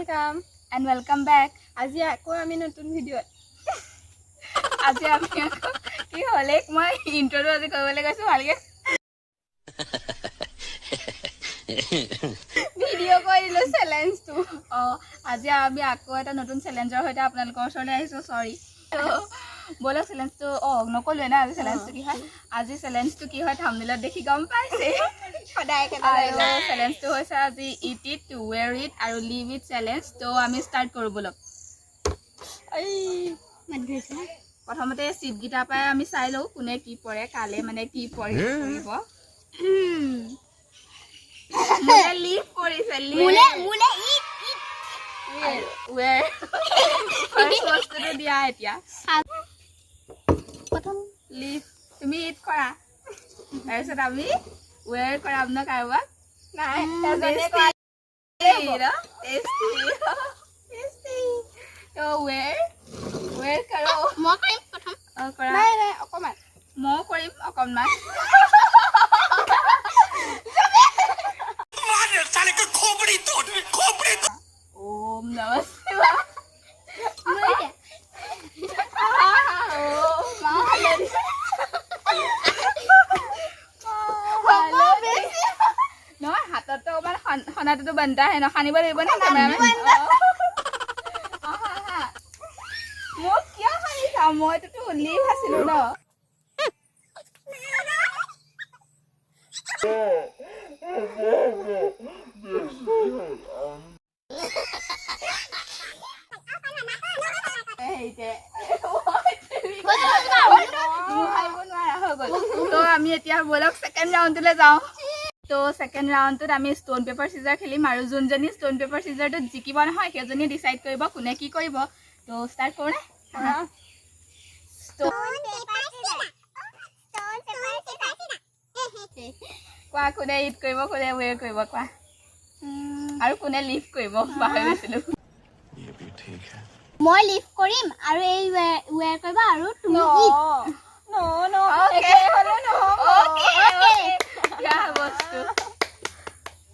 Welcome and welcome back. আজি আকৌ আমি নতুন ভিডিঅ'ত আজি আমি কি হলে মই ইন্ট্ৰোটো আজি কৰিবলৈ গৈছো ভালকে ভিডিঅ' কৰি দিলো চ্যালেঞ্জটো আজি আমি আকৌ এটা নতুন চ্যালেঞ্জৰ সৈতে আপোনালোকৰ ওচৰলৈ আহিছো সৰি তো বলো চ্যালেঞ্জটো নকলোৱে না আজি চ্যালেঞ্জটো কি হয় আজি চ্যালেঞ্জটো কি হয় থাম্বনেলত দেখি গম পাইছে সদায় আৰু চ্যালেঞ্জটো হৈছে আজি it it to wear it আৰু live it চ্যালেঞ্জ তো আমি স্টাৰ্ট কৰো বলক প্ৰথমতে সিট গিটা পাই আমি চাই লও কোনে কি পৰে কালে মানে কি পৰে কৰিব মুলে লিভ কৰিছে মুলে ইট wear ফাৰ্স্ট বস্তুটো দিয়া এতিয়া প্ৰথম লিভ তুমি ইট কৰা তাৰপিছত আমি wear কৰাম ন কাৰোবাক নাই তাজনে কৰা টেষ্টি তো wear करो মই কৰিম প্ৰথম কৰা নাই নাই অকমান মই কৰিম অকমান मारे साले को खोपड़ी तोड़ ओम नमः शिवाय no hatot to man hanato to banta hai na khaniba লাগিব na cameraman mo kya khani sa moi to leave hasilu na তো আমি এতিয়া বলক সেকেন্ড রাউন্ডলে যাও তো সেকেন্ড রাউন্ডত আমি স্টোন পেপার সিজার খেলিম আৰু যোনজনী স্টোন পেপাৰ সিজাৰটো জিকিব নহয় সেইজনী ডিসাইড কৰিব কোনে কি কৰিব তো স্টাৰ্ট কৰো না স্টোন পেপাৰ সিজাৰ কোৱা কোনে ইট কৰিব কোনে wear কৰিব কোৱা আৰু কোনে লিভ কৰিব বাহিৰ গৈছিলো ये भी ठीक है মই লিভ কৰিম আৰু এই wear কৰিবা আৰু তুমি ইট no no okay হলো no okay क्या বস্তু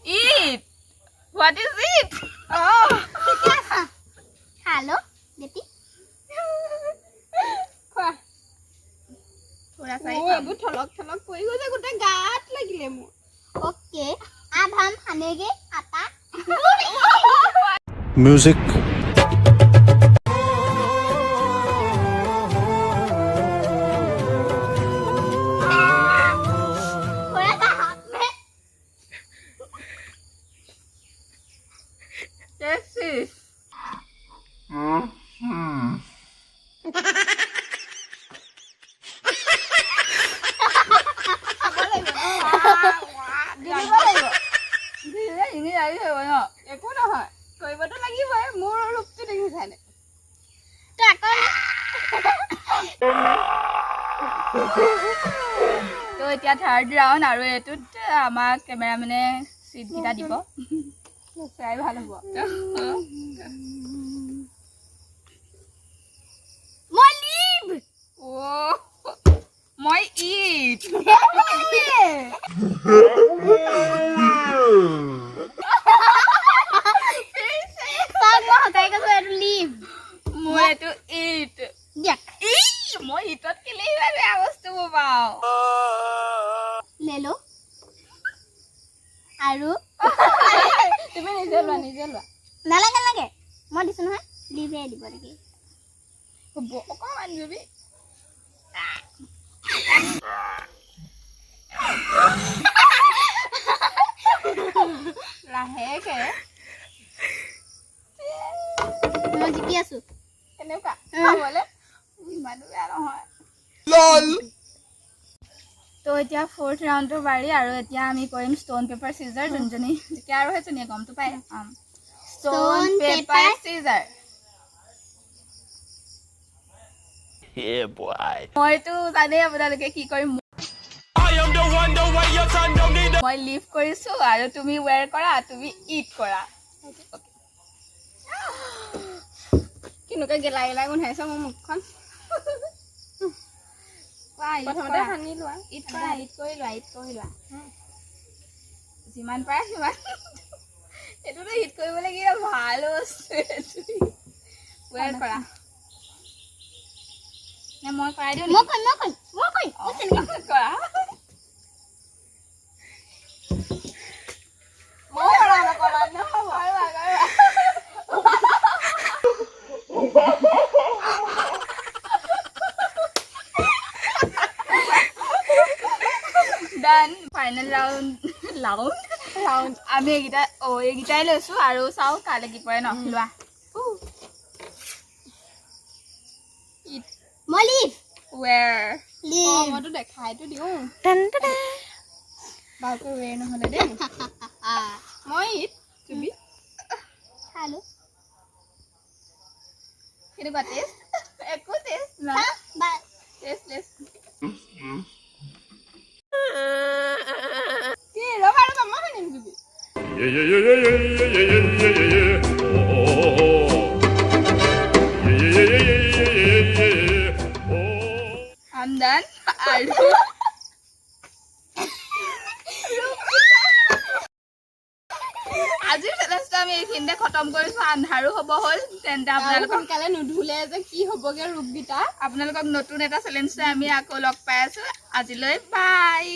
eat what is it hello बेटी খোৱা थोड़ा सा এইবোৰ থলক থলক পৰি গৈছে গোটেই গাত লাগিলে মোৰ ओके अब हम खानेंगे आटा म्यूजिक थोड़ा सा हाथ में this is একো নহয় কৰিবতো লাগিবই মোৰ ৰূপটো দেখিছানে तो আকৌ তো এতিয়া থাৰ্ড ৰাউন্ড আৰু এটুত আমাক ক্যামেৰামেনে সিট গিটা দিব চাই ভাল হ'ব মই লিভ ও মই ইট সব মই হতাই কৈছো আৰু লিভ মই এটু ইট দিয়ক মই ইটত কেলে ইমান বেয়া বস্তু পাওঁ ले लो আৰু তুমি নিজে লোৱা নালাগে নালাগে মই দিছো নহয় লিভে দিব লাগে হ'ব অকমান জুবি লাহেকে মই জিকি আছো এনেকুৱা খাবলে ইমানো বেয়া নহয় लॉल তো এতিয়া ফোৰ্থ ৰাউন্ডৰ বাৰী আৰু এতিয়া আমি কৰিম স্টোন পেপাৰ সিজাৰ যোনজনী যেতিয়া আৰু হেজনীয়ে গমটো পাই স্টোন পেপাৰ সিজাৰ ये बॉय মইতো জানেই আপোনালোকে কি কৰিম I am the one the way your son don't need মই লিভ কৰিছো আৰু তুমি wear কৰা তুমি ইট কৰা কিনুকে গেলাই গেলাই গোন্ধাইছে মোৰ মুখখন প্ৰথমতে সানি লোৱা ইট কৰি লোৱা যিমান পাৰে সিমান এইটোতো হিট কৰিবলৈ কি ভাল বস্তু ৱেৰ কৰা নে মই কৰাই দিওঁ মই কৰিম কৰা ডান ফাইনেল ৰাউণ্ড আমি এইকেইটাই লৈছোঁ আৰু চাওঁ কাইলৈ কি পৰে ন লোৱা মই লিভ ৱেৰ মইতো দেখাইতো দিওঁ ভালকৈ ৱেৰ নহ'লে দেই মই চুবি খালো কেনেকুৱা টেষ্ট একো টেষ্ট নাই বাই টেষ্টলেছ কি ৰবা ৰবা মই শুনিম চুবি Yeah, yeah, yeah, yeah, yeah, yeah, yeah, yeah, yeah, yeah. Oh, oh, oh, oh. Yeah, yeah, yeah, yeah, yeah, yeah, yeah, yeah. Oh. I'm done. আৰু আজিৰ চেলেঞ্জটো আমি এইখিনিতে খতম কৰিছোঁ আন্ধাৰো হ'ব হ'ল তেন্তে আপোনালোকক সোনকালে নুধুলে যে কি হ'বগে ৰূপকেইটা আপোনালোকক নতুন এটা চেলেঞ্জ লৈ আমি আকৌ লগ পাই আছোঁ আজিলৈ বাই